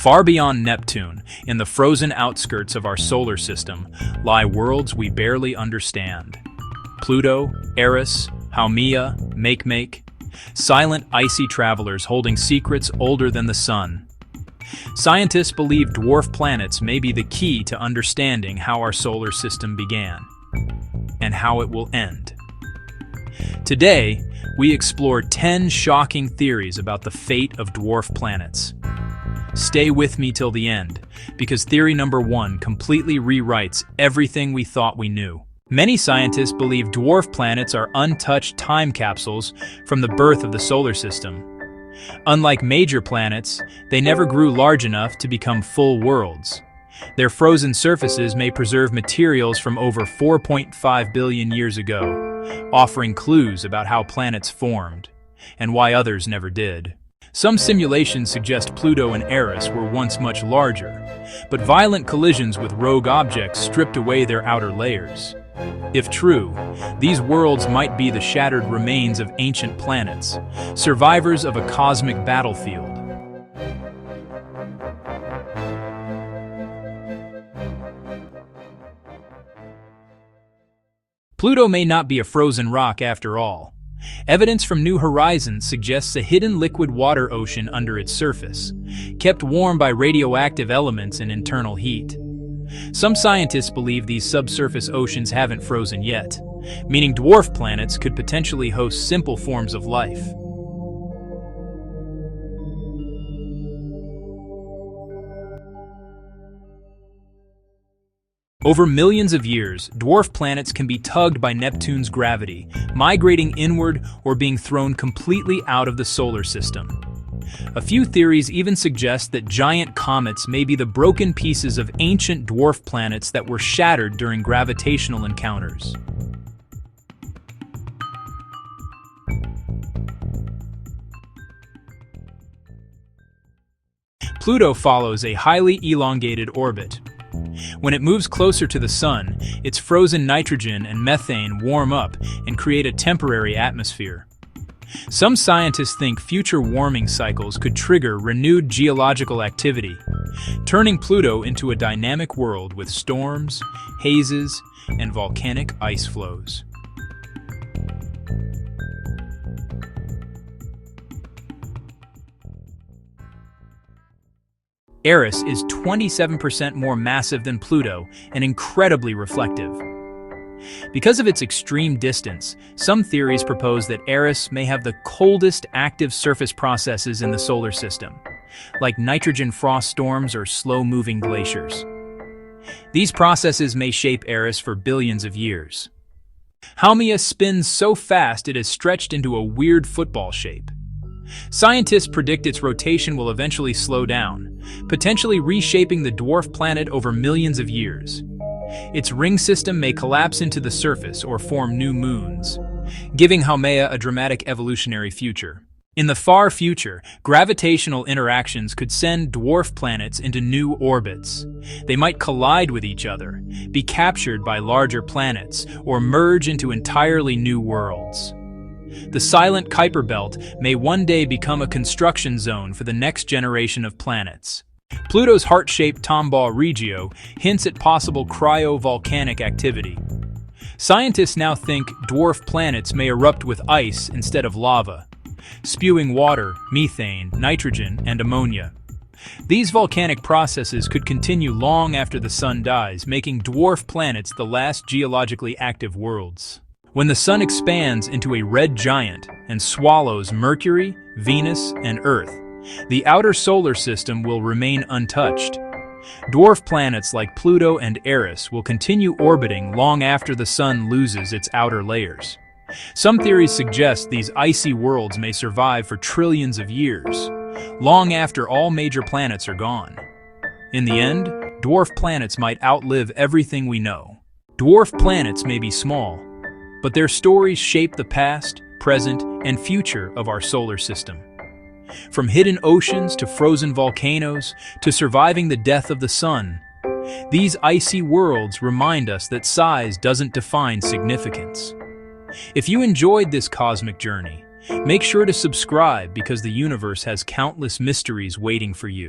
Far beyond Neptune, in the frozen outskirts of our solar system, lie worlds we barely understand. Pluto, Eris, Haumea, Makemake, silent icy travelers holding secrets older than the sun. Scientists believe dwarf planets may be the key to understanding how our solar system began, and how it will end. Today, we explore 10 shocking theories about the fate of dwarf planets. Stay with me till the end, because theory number 1 completely rewrites everything we thought we knew. Many scientists believe dwarf planets are untouched time capsules from the birth of the solar system. Unlike major planets, they never grew large enough to become full worlds. Their frozen surfaces may preserve materials from over 4.5 billion years ago, offering clues about how planets formed, and why others never did. Some simulations suggest Pluto and Eris were once much larger, but violent collisions with rogue objects stripped away their outer layers. If true, these worlds might be the shattered remains of ancient planets, survivors of a cosmic battlefield. Pluto may not be a frozen rock after all. Evidence from New Horizons suggests a hidden liquid water ocean under its surface, kept warm by radioactive elements and internal heat. Some scientists believe these subsurface oceans haven't frozen yet, meaning dwarf planets could potentially host simple forms of life. Over millions of years, dwarf planets can be tugged by Neptune's gravity, migrating inward or being thrown completely out of the solar system. A few theories even suggest that giant comets may be the broken pieces of ancient dwarf planets that were shattered during gravitational encounters. Pluto follows a highly elongated orbit. When it moves closer to the Sun, its frozen nitrogen and methane warm up and create a temporary atmosphere. Some scientists think future warming cycles could trigger renewed geological activity, turning Pluto into a dynamic world with storms, hazes, and volcanic ice flows. Eris is 27% more massive than Pluto and incredibly reflective. Because of its extreme distance, some theories propose that Eris may have the coldest active surface processes in the solar system, like nitrogen frost storms or slow-moving glaciers. These processes may shape Eris for billions of years. Haumea spins so fast it is stretched into a weird football shape. Scientists predict its rotation will eventually slow down, potentially reshaping the dwarf planet over millions of years. Its ring system may collapse into the surface or form new moons, giving Haumea a dramatic evolutionary future. In the far future, gravitational interactions could send dwarf planets into new orbits. They might collide with each other, be captured by larger planets, or merge into entirely new worlds. The silent Kuiper Belt may one day become a construction zone for the next generation of planets. Pluto's heart-shaped Tombaugh Regio hints at possible cryovolcanic activity. Scientists now think dwarf planets may erupt with ice instead of lava, spewing water, methane, nitrogen, and ammonia. These volcanic processes could continue long after the Sun dies, making dwarf planets the last geologically active worlds. When the Sun expands into a red giant and swallows Mercury, Venus, and Earth, the outer solar system will remain untouched. Dwarf planets like Pluto and Eris will continue orbiting long after the Sun loses its outer layers. Some theories suggest these icy worlds may survive for trillions of years, long after all major planets are gone. In the end, dwarf planets might outlive everything we know. Dwarf planets may be small, but their stories shape the past, present, and future of our solar system. From hidden oceans to frozen volcanoes to surviving the death of the Sun, these icy worlds remind us that size doesn't define significance. If you enjoyed this cosmic journey, make sure to subscribe because the universe has countless mysteries waiting for you.